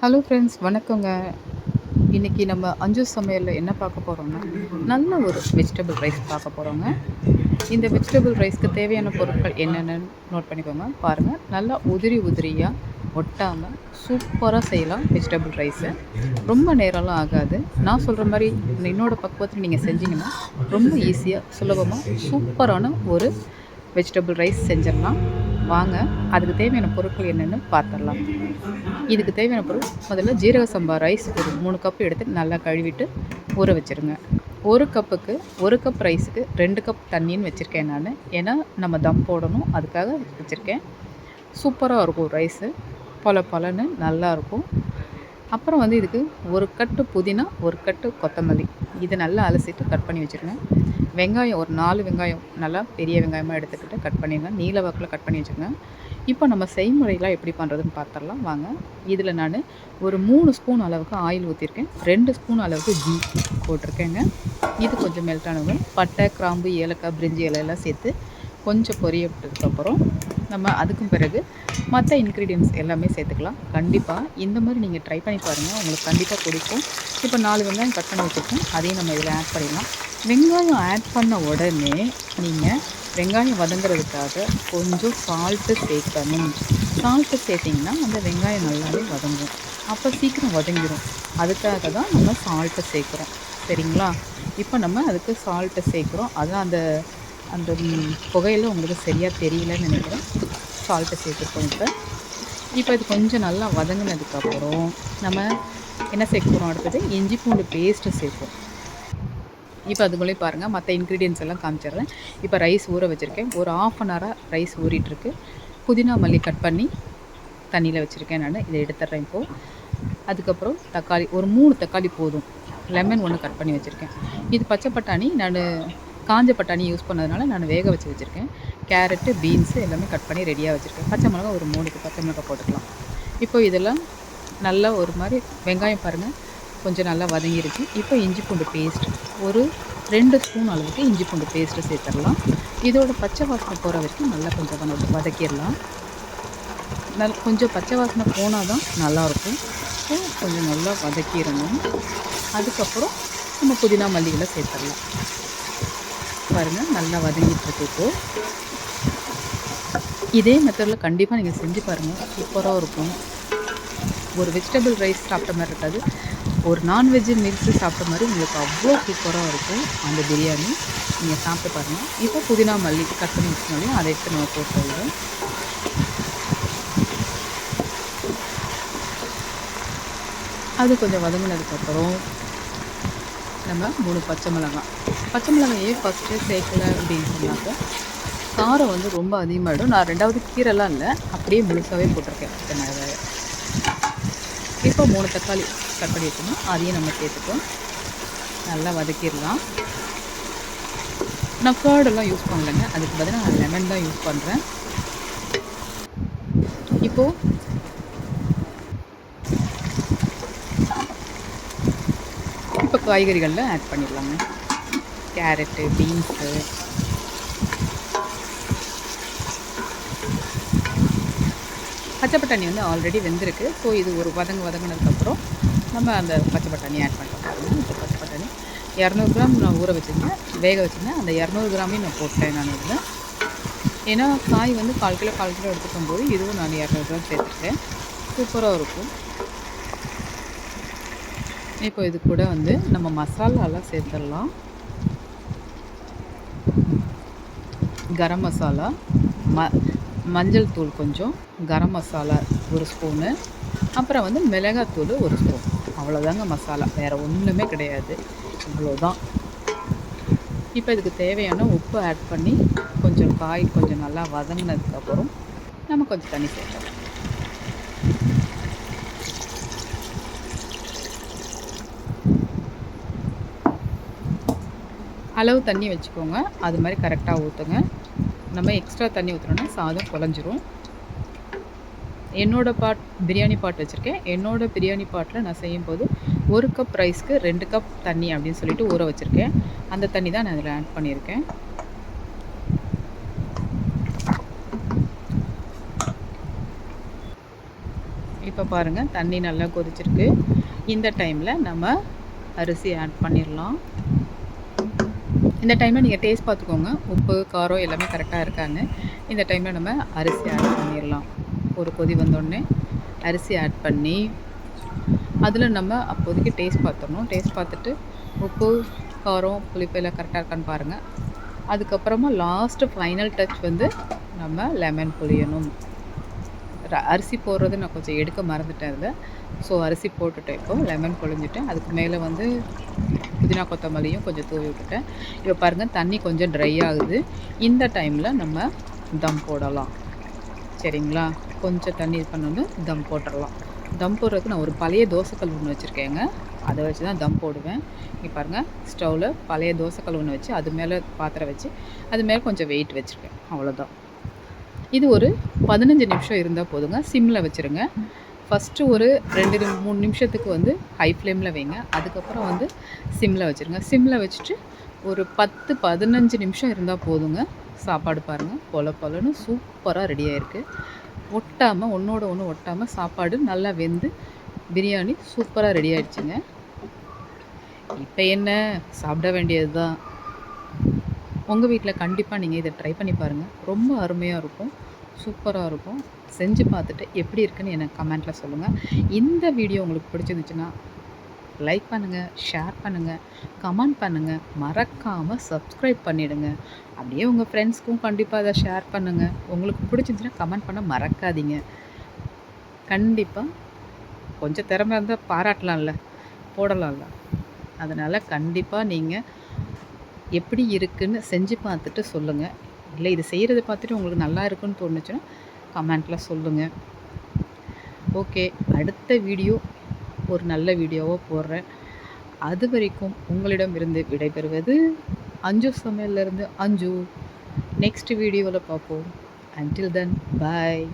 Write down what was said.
Hello friends, வணக்கங்க. இன்றைக்கி நம்ம அஞ்சு சமையலில் என்ன பார்க்க போகிறோம்னா, நல்ல ஒரு வெஜிடபிள் ரைஸ் பார்க்க போகிறோங்க. இந்த வெஜிடபிள் ரைஸ்க்கு தேவையான பொருட்கள் என்னென்னு நோட் பண்ணிக்கோங்க. பாருங்கள், நல்லா உதிரி உதிரியாக ஒட்டாமல் சூப்பராக செய்யலாம் வெஜிடபிள் ரைஸு. ரொம்ப நேரம்லாம் ஆகாது. நான் சொல்கிற மாதிரி என்னோட பக்குவத்தில் நீங்கள் செஞ்சிங்கன்னா ரொம்ப ஈஸியாக சுலபமாக சூப்பரான ஒரு வெஜிடபிள் ரைஸ் செஞ்சிடலாம். வாங்க, அதுக்கு தேவையான பொருட்கள் என்னென்னு பார்த்துடலாம். இதுக்கு தேவையான பொருள் முதல்ல ஜீரக சம்பா ரைஸ் ஒரு 3 கப் எடுத்து நல்லா கழுவிட்டு ஊற வச்சுருங்க. 1 கப்புக்கு 1 கப் ரைஸுக்கு 2 கப் தண்ணின்னு வச்சுருக்கேன் நான். ஏன்னா நம்ம தம் போடணும், அதுக்காக வச்சுருக்கேன். சூப்பராக இருக்கும் ரைஸு, பொலன்னு நல்லாயிருக்கும். அப்புறம் வந்து இதுக்கு 1 கட்டு புதினா, 1 கட்டு கொத்தமல்லி, இதை நல்லா அலசிட்டு கட் பண்ணி வச்சுருங்க. வெங்காயம் ஒரு 4 வெங்காயம் நல்லா பெரிய வெங்காயமாக எடுத்துக்கிட்டு கட் பண்ணிடுங்க. நீல வாக்கில் கட் பண்ணி வச்சுருங்க. இப்போ நம்ம செய்முறையெல்லாம் எப்படி பண்ணுறதுன்னு பார்த்துடலாம் வாங்க. இதில் நான் ஒரு 3 ஸ்பூன் அளவுக்கு ஆயில் ஊற்றிருக்கேன். 2 ஸ்பூன் அளவுக்கு கீ போட்டிருக்கேங்க. இது கொஞ்சம் மெல்ட் ஆனதும் பட்டை, கிராம்பு, ஏலக்காய், பிரிஞ்சி இலையெல்லாம் சேர்த்து கொஞ்சம் பொரியட்டதுக்கப்புறம் நம்ம அதுக்கும் பிறகு மற்ற இன்க்ரீடியன்ட்ஸ் எல்லாமே சேர்த்துக்கலாம். கண்டிப்பாக இந்த மாதிரி நீங்கள் ட்ரை பண்ணி பாருங்கள், உங்களுக்கு கண்டிப்பாக பிடிக்கும். இப்போ 4 வெங்காயம் கட் பண்ணி வச்சுருக்கோம், அதையும் நம்ம இதில் ஆட் பண்ணிடலாம். வெங்காயம் ஆட் பண்ண உடனே நீங்கள் வெங்காயம் வதங்குறதுக்காக கொஞ்சம் சால்ட்டு சேர்க்கணும். சால்ட்டு சேர்த்திங்கன்னா அந்த வெங்காயம் நல்லாவே வதங்கும், அப்போ சீக்கிரம் வதங்கிடும். அதுக்காக தான் நம்ம சால்ட்டை சேர்க்குறோம், சரிங்களா? இப்போ நம்ம அதுக்கு சால்ட்டை சேர்க்குறோம். அதான் அந்த அந்த புகையில் உங்களுக்கு சரியாக தெரியலன்னு நினைக்கிறேன். சால்ட்டை சேர்த்துருக்கோம். இப்போ இது கொஞ்சம் நல்லா வதங்கினதுக்கப்புறம் நம்ம என்ன சேர்க்க போகிறோம், அடுத்தது இஞ்சி பூண்டு பேஸ்ட்டு சேர்ப்போம். இப்போ அதுக்குள்ளே பாருங்கள், மற்ற இன்க்ரீடியன்ஸ் எல்லாம் காமிச்சிடுறேன். இப்போ ரைஸ் ஊற வச்சுருக்கேன். ஒரு 1/2 அன் ஹவராக ரைஸ் ஊறிட்டுருக்கு. புதினா மல்லி கட் பண்ணி தண்ணியில் வச்சுருக்கேன் நான், இதை எடுத்துட்றேன் இப்போது. அதுக்கப்புறம் தக்காளி ஒரு 3 தக்காளி போதும். லெமன் 1 கட் பண்ணி வச்சுருக்கேன். இது பச்சை பட்டாணி, நான் காஞ்ச பட்டாணி யூஸ் பண்ணதுனால நான் வேக வச்சு வச்சுருக்கேன். கேரட்டு, பீன்ஸு எல்லாமே கட் பண்ணி ரெடியாக வச்சுருக்கேன். பச்சை மிளகா ஒரு 3 பச்சை மிளகா போட்டுக்கலாம். இப்போ இதெல்லாம் நல்லா ஒரு மாதிரி வெங்காயம் பாருங்கள் கொஞ்சம் நல்லா வதங்கிருச்சு. இப்போ இஞ்சி பூண்டு பேஸ்ட் ஒரு 2 ஸ்பூன் அளவுக்கு இஞ்சி பூண்டு பேஸ்ட்டு சேர்த்துடலாம். இதோட பச்சை வாசனை போகிற வரைக்கும் நல்லா கொஞ்சம் வதக்கிடலாம். கொஞ்சம் பச்சை வாசனை போனால் தான் நல்லாயிருக்கும். ஸோ கொஞ்சம் நல்லா வதக்கிடணும். அதுக்கப்புறம் நம்ம புதினா மல்லியில் சேர்த்துடலாம். பாருங்கள், நல்லா வதங்கிட்டுருக்கு. இப்போது இதே மெத்தடில் கண்டிப்பாக நீங்கள் செஞ்சு பாருங்கள், சூப்பராக இருக்கும். ஒரு வெஜிடபிள் ரைஸ் சாப்பிட்ட மாதிரி இருக்காது, ஒரு நான்வெஜ்ஜு மீல்ஸு சாப்பிட்ட மாதிரி உங்களுக்கு அவ்வளோ சூப்பராக இருக்கும் அந்த பிரியாணி. நீங்கள் சாப்பிட்டு பாருங்கள். இப்போ புதினா மல்லி கட் பண்ணி வச்சுக்கோங்க, அதை எடுத்து நம்ம போட்டுருவோம். அது கொஞ்சம் வதங்கினதுக்கப்புறம் நம்ம 3 பச்சை மிளகாய் ஏன் ஃபஸ்ட்டு சேர்க்கலை அப்படின்னு சொன்னாக்க காரம் வந்து ரொம்ப அதிகமாகிடும். நான் 2வது கீரைலாம் இல்லை, அப்படியே முழுசாகவே போட்டிருக்கேன் பச்சை மிளகாயை. இப்போ 3 தக்காளி கட் பண்ணி வச்சுக்கணும், அதையும் நம்ம சேர்த்துப்போம். நல்லா வதக்கிடலாம். நான் கர்டெல்லாம் யூஸ் பண்ணலைங்க, அதுக்கு பதிலாக நான் லெமன் தான் யூஸ் பண்ணுறேன். இப்போது காய்கறிகளில் ஆட் பண்ணிடலாங்க. கேரட்டு, பீன்ஸு, பச்சை பட்டாணி வந்து ஆல்ரெடி வெந்திருக்கு. ஸோ இது ஒரு வதங்கினதுக்கப்புறம் நம்ம அந்த பச்சை பட்டாணி ஆட் பண்ணிட்டோம். பாருங்கள், இப்போ பச்சை பட்டாணி 200 கிராம் நான் ஊற வச்சுருந்தேன், வேக வச்சுருந்தேன். அந்த 200 கிராமையும் நான் போட்டேன் நான் இதில். ஏன்னா காய் வந்து 1/4 கிலோ எடுத்துக்கும் போது இதுவும் நான் 200 கிராம் சேர்த்துருக்கேன். சூப்பராக இருக்கும். இப்போ இது கூட வந்து நம்ம மசாலாலாம் சேர்த்துடலாம். கரம் மசாலா, மஞ்சள் தூள் கொஞ்சம், கரம் மசாலா 1 ஸ்பூனு, அப்புறம் வந்து மிளகாத்தூள் 1 ஸ்பூன். அவ்வளோதாங்க மசாலா, வேறு ஒன்றுமே கிடையாது, இவ்வளோதான். இப்போ இதுக்கு தேவையான உப்பு ஆட் பண்ணி கொஞ்சம் காய் கொஞ்சம் நல்லா வதங்கினதுக்கப்புறம் நம்ம கொஞ்சம் தண்ணி சேர்க்கலாம். அளவு தண்ணி வச்சுக்கோங்க, அது மாதிரி கரெக்டாக ஊற்றுங்க. நம்ம எக்ஸ்ட்ரா தண்ணி ஊற்றுனோன்னா சாதம் குழஞ்சிரும். பிரியாணி பாட் வச்சுருக்கேன். என்னோடய பிரியாணி பாட்டில் நான் செய்யும்போது 1 கப் ரைஸ்க்கு 2 கப் தண்ணி அப்படின்னு சொல்லிட்டு ஊற வச்சுருக்கேன். அந்த தண்ணி தான் நான் இதில் ஆட் பண்ணியிருக்கேன். இப்போ இப்போ பாருங்கள் தண்ணி நல்லா கொதிச்சிருக்கு. இந்த டைமில் நம்ம அரிசி ஆட் பண்ணிடலாம். இந்த டைமில் நீங்கள் டேஸ்ட் பார்த்துக்கோங்க. உப்பு, காரம் எல்லாமே கரெக்டாக இருக்கான்னு. இந்த டைமில் நம்ம அரிசி ஆட் பண்ணிடலாம். ஒரு கொதி வந்தோடனே அரிசி ஆட் பண்ணி அதில் நம்ம அப்போதைக்கு டேஸ்ட் பார்த்துடணும். டேஸ்ட் பார்த்துட்டு உப்பு, காரம், புளிப்பு எல்லாம் கரெக்டாக இருக்கான்னு பாருங்கள். அதுக்கப்புறமா லாஸ்ட்டு ஃபைனல் டச் வந்து நம்ம லெமன் புளியணும். அரிசி போடுறது நான் கொஞ்சம் எடுக்க மறந்துட்டேன் அதில். ஸோ அரிசி போட்டுட்டேன். இப்போது லெமன் பொழிஞ்சிட்டேன். அதுக்கு மேலே வந்து புதினா கொத்தமல்லியும் கொஞ்சம் தூவி விட்டுட்டேன். இப்போ பாருங்கள் தண்ணி கொஞ்சம் ட்ரை ஆகுது. இந்த டைமில் நம்ம தம் போடலாம். சரிங்களா? கொஞ்சம் தண்ணி இது பண்ணணும், தம் போட்டுடலாம். தம் போடுறதுக்கு நான் ஒரு பழைய தோசைக்கல் ஒன்று வச்சுருக்கேங்க. அதை வச்சு தான் தம் போடுவேன். இங்கே பாருங்கள், ஸ்டவ்வில் பழைய தோசைக்கல் ஒன்று வச்சு அது மேலே பாத்திரம் வச்சு அது மேலே கொஞ்சம் வெயிட் வச்சுருக்கேன். அவ்வளோதான். இது ஒரு 15 நிமிஷம் இருந்தால் போதுங்க. சிம்மில் வச்சுருங்க. ஃபஸ்ட்டு ஒரு 2-3 நிமிஷத்துக்கு வந்து ஹை ஃப்ளேமில் வைங்க. அதுக்கப்புறம் வந்து சிம்மில் வச்சுருங்க. சிம்மில் வச்சுட்டு ஒரு 10-15 நிமிஷம் இருந்தால் போதுங்க. சாப்பாடு பாருங்கள், பொல பொலன்னு சூப்பராக ரெடி ஆகிருக்கு. ஒட்டாமல், ஒன்றோட ஒன்று ஒட்டாமல் சாப்பாடு நல்லா வெந்து பிரியாணி சூப்பராக ரெடி ஆகிடுச்சிங்க. இப்போ என்ன, சாப்பிட வேண்டியது தான். உங்கள் வீட்டில் கண்டிப்பாக நீங்கள் இதை ட்ரை பண்ணி பாருங்கள். ரொம்ப அருமையாக இருக்கும், சூப்பராக இருக்கும். செஞ்சு பார்த்துட்டு எப்படி இருக்குன்னு எனக்கு கமெண்ட்டில் சொல்லுங்கள். இந்த வீடியோ உங்களுக்கு பிடிச்சிருந்துச்சுன்னா லைக் பண்ணுங்கள், ஷேர் பண்ணுங்கள், கமெண்ட் பண்ணுங்கள். மறக்காமல் சப்ஸ்கிரைப் பண்ணிவிடுங்க. அப்படியே உங்கள் ஃப்ரெண்ட்ஸ்க்கும் கண்டிப்பாக அதை ஷேர் பண்ணுங்கள். உங்களுக்கு பிடிச்சிருந்துச்சுன்னா கமெண்ட் பண்ண மறக்காதீங்க. கண்டிப்பாக கொஞ்சம் திறமை இருந்தால் பாராட்டலாம்ல, போடலாம்ல. அதனால் கண்டிப்பாக நீங்கள் எப்படி இருக்குன்னு செஞ்சு பார்த்துட்டு சொல்லுங்கள். இல்லை இது செய்கிறத பார்த்துட்டு உங்களுக்கு நல்லா இருக்குன்னு தோணுச்சுன்னா கமெண்ட்டில் சொல்லுங்கள். ஓகே, அடுத்த வீடியோ ஒரு நல்ல வீடியோவாக போடுறேன். அது வரைக்கும் உங்களிடமிருந்து விடைபெறுவது அஞ்சு சமையல்லேருந்து அஞ்சு. நெக்ஸ்ட் வீடியோவில் பார்ப்போம். அன்டில் தென் பாய்.